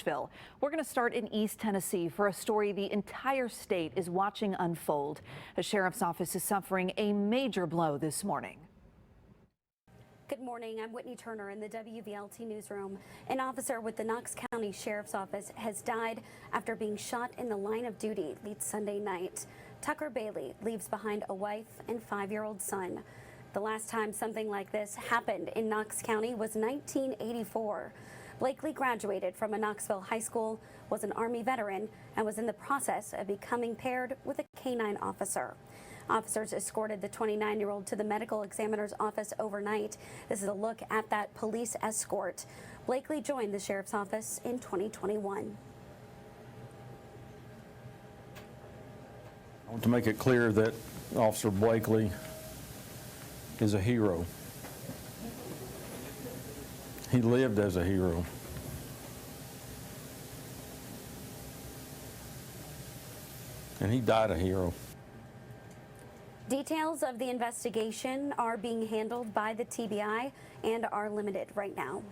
Nashville. We're going to start in East Tennessee for a story the entire state is watching unfold. The sheriff's office is suffering a major blow this morning. Good morning. I'm Whitney Turner in the WVLT newsroom. An officer with the Knox County Sheriff's Office has died after being shot in the line of duty late Sunday night. Tucker Bailey leaves behind a wife and 5-year-old son. The last time something like this happened in Knox County was 1984. Blakely graduated from a Knoxville high school, was an Army veteran, and was in the process of becoming paired with a canine officer. Officers escorted the 29-year-old to the medical examiner's office overnight. This is a look at that police escort. Blakely joined the sheriff's office in 2021. I want to make it clear that Officer Blakely is a hero. He lived as a hero. And he died a hero. Details of the investigation are being handled by the TBI and are limited right now.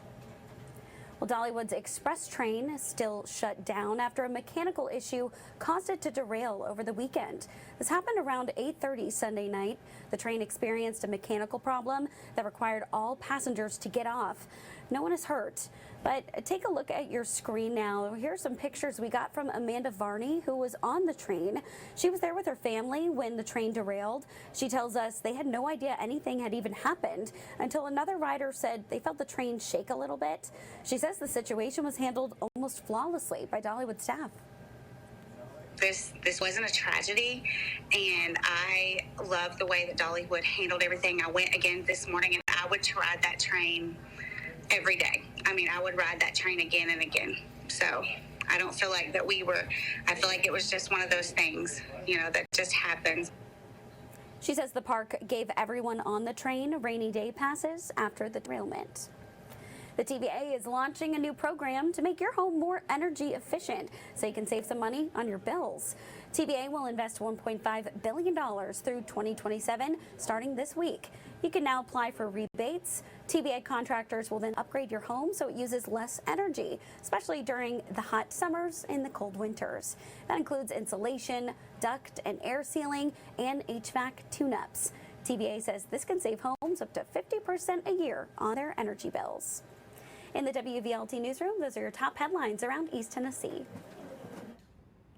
Well, Dollywood's express train is still shut down after a mechanical issue caused it to derail over the weekend. This happened around 8:30 Sunday night. The train experienced a mechanical problem that required all passengers to get off. No one is hurt, but take a look at your screen now. Here's some pictures we got from Amanda Varney, who was on the train. She was there with her family when the train derailed. She tells us they had no idea anything had even happened until another rider said they felt the train shake a little bit. She says the situation was handled almost flawlessly by Dollywood staff. This wasn't a tragedy, and I love the way that Dollywood handled everything. I went again this morning, and I would ride that train every day. I mean, I would ride that train again and again. So I don't feel like that I feel like it was just one of those things, that just happens. She says the park gave everyone on the train rainy day passes after the derailment. The TVA is launching a new program to make your home more energy efficient so you can save some money on your bills. TVA will invest $1.5 billion through 2027 starting this week. You can now apply for rebates. TVA contractors will then upgrade your home so it uses less energy, especially during the hot summers and the cold winters. That includes insulation, duct and air sealing, and HVAC tune-ups. TVA says this can save homes up to 50% a year on their energy bills. In the WVLT newsroom, those are your top headlines around East Tennessee.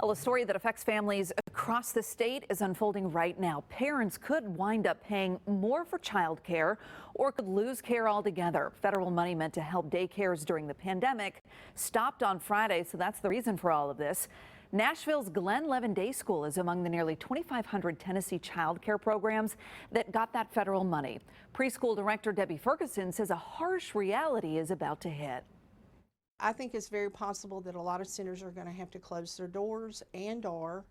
Well, a story that affects families across the state is unfolding right now. Parents could wind up paying more for child care or could lose care altogether. Federal money meant to help daycares during the pandemic stopped on Friday, so that's the reason for all of this. Nashville's Glen Levin Day School is among the nearly 2,500 Tennessee child care programs that got that federal money. Preschool director Debbie Ferguson says a harsh reality is about to hit. I think it's very possible that a lot of centers are going to have to close their doors and are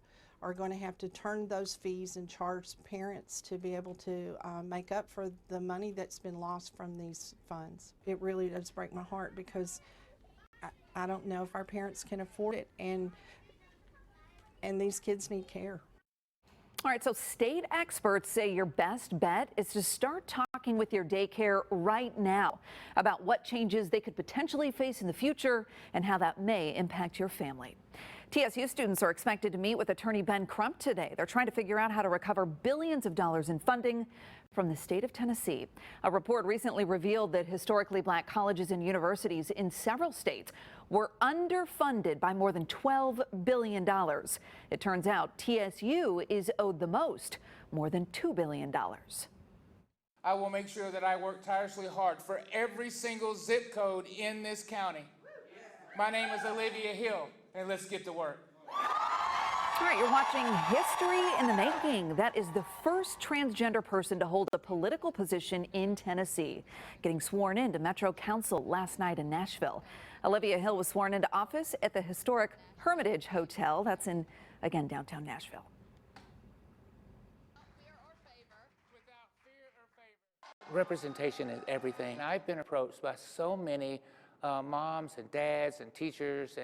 going to have to turn those fees and charge parents to be able to make up for the money that's been lost from these funds. It really does break my heart because I don't know if our parents can afford it, and these kids need care. All right, so state experts say your best bet is to start talking with your daycare right now about what changes they could potentially face in the future and how that may impact your family. TSU students are expected to meet with attorney Ben Crump today. They're trying to figure out how to recover billions of dollars in funding from the state of Tennessee. A report recently revealed that historically black colleges and universities in several states were underfunded by more than $12 billion. It turns out TSU is owed the most, more than $2 billion. I will make sure that I work tirelessly hard for every single zip code in this county. My name is Olivia Hill, and let's get to work. All right, you're watching History in the Making. That is the first transgender person to hold a political position in Tennessee, getting sworn into Metro Council last night in Nashville. Olivia Hill was sworn into office at the historic Hermitage Hotel. That's in, again, downtown Nashville. Representation is everything. I've been approached by so many moms and dads and teachers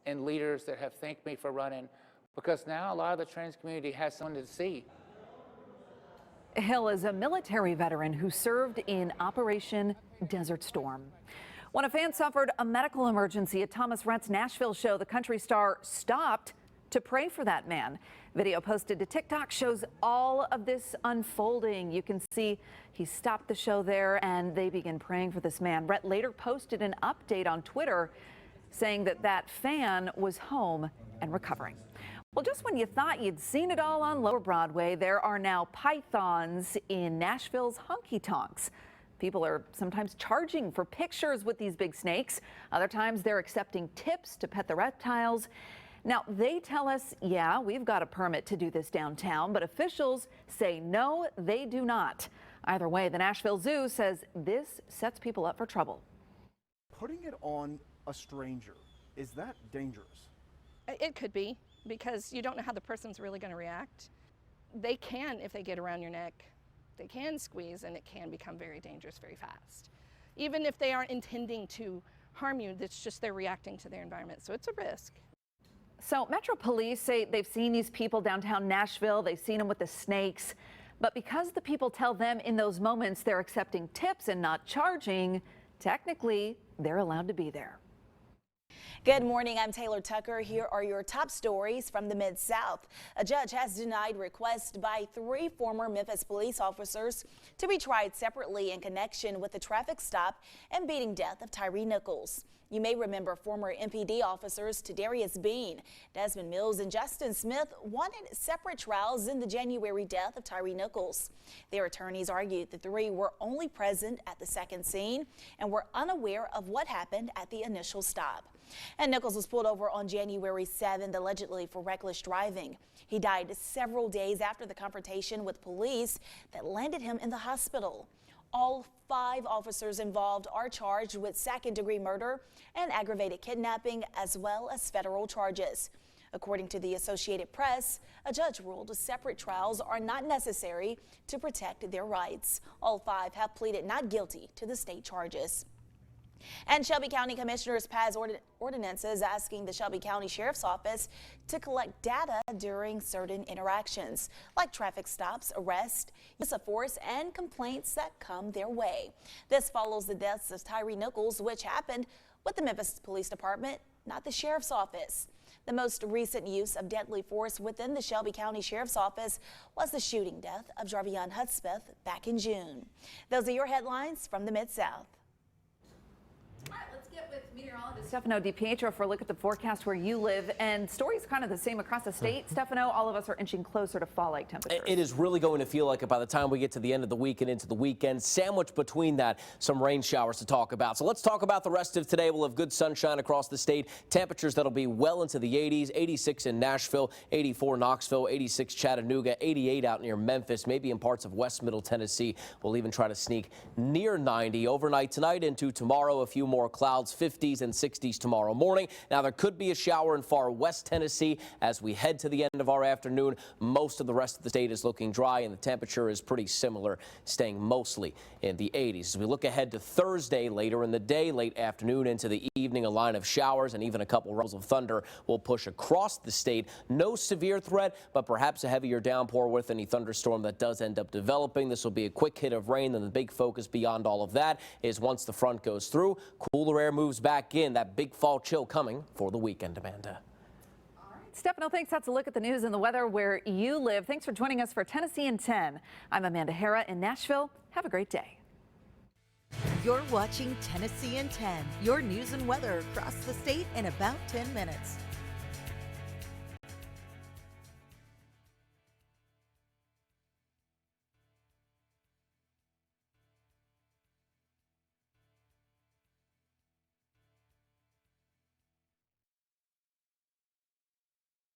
and leaders that have thanked me for running, because now a lot of the trans community has someone to see. Hill is a military veteran who served in Operation Desert Storm. When a fan suffered a medical emergency at Thomas Rhett's Nashville show, the country star stopped to pray for that man. Video posted to TikTok shows all of this unfolding. You can see he stopped the show there and they begin praying for this man. Rhett later posted an update on Twitter saying that that fan was home and recovering. Well, just when you thought you'd seen it all on Lower Broadway, there are now pythons in Nashville's honky tonks. People are sometimes charging for pictures with these big snakes. Other times they're accepting tips to pet the reptiles. Now, they tell us, yeah, we've got a permit to do this downtown, but officials say no, they do not. Either way, the Nashville Zoo says this sets people up for trouble. Putting it on a stranger, is that dangerous? It could be, because you don't know how the person's really going to react. They can, if they get around your neck, they can squeeze and it can become very dangerous very fast. Even if they aren't intending to harm you, it's just they're reacting to their environment, so it's a risk. So Metro Police say they've seen these people downtown Nashville. They've seen them with the snakes. But because the people tell them in those moments they're accepting tips and not charging, technically they're allowed to be there. Good morning, I'm Taylor Tucker. Here are your top stories from the Mid-South. A judge has denied requests by 3 former Memphis police officers to be tried separately in connection with the traffic stop and beating death of Tyree Nichols. You may remember former MPD officers Tadarius Bean, Desmond Mills, and Justin Smith wanted separate trials in the January death of Tyree Nichols. Their attorneys argued the 3 were only present at the second scene and were unaware of what happened at the initial stop. And Nichols was pulled over on January 7th, allegedly for reckless driving. He died several days after the confrontation with police that landed him in the hospital. All 5 officers involved are charged with second-degree murder and aggravated kidnapping, as well as federal charges. According to the Associated Press, a judge ruled separate trials are not necessary to protect their rights. All 5 have pleaded not guilty to the state charges. And Shelby County commissioners passed ordinances asking the Shelby County Sheriff's Office to collect data during certain interactions, like traffic stops, arrests, use of force, and complaints that come their way. This follows the deaths of Tyree Nichols, which happened with the Memphis Police Department, not the Sheriff's Office. The most recent use of deadly force within the Shelby County Sheriff's Office was the shooting death of Jarvion Hudspeth back in June. Those are your headlines from the Mid-South. All right, let's get with meteorologist Stefano DiPietro for a look at the forecast where you live. And stories kind of the same across the state. Stefano, all of us are inching closer to fall-like temperatures. It is really going to feel like it by the time we get to the end of the week and into the weekend. Sandwiched between that, some rain showers to talk about. So let's talk about the rest of today. We'll have good sunshine across the state. Temperatures that'll be well into the 80s, 86 in Nashville, 84 Knoxville, 86 Chattanooga, 88 out near Memphis, maybe in parts of West Middle Tennessee. We'll even try to sneak near 90 overnight tonight into tomorrow. A few more clouds, 50s and 60s tomorrow morning. Now there could be a shower in far west Tennessee as we head to the end of our afternoon. Most of the rest of the state is looking dry and the temperature is pretty similar, staying mostly in the 80s. As we look ahead to Thursday, later in the day, late afternoon into the evening, a line of showers and even a couple rumbles of thunder will push across the state. No severe threat, but perhaps a heavier downpour with any thunderstorm that does end up developing. This will be a quick hit of rain, and the big focus beyond all of that is once the front goes through, cooler air moves back in. That big fall chill coming for the weekend, Amanda. All right, Stefano, thanks. That's a look at the news and the weather where you live. Thanks for joining us for Tennessee in 10. I'm Amanda Hara in Nashville. Have a great day. You're watching Tennessee in 10, your news and weather across the state in about 10 minutes.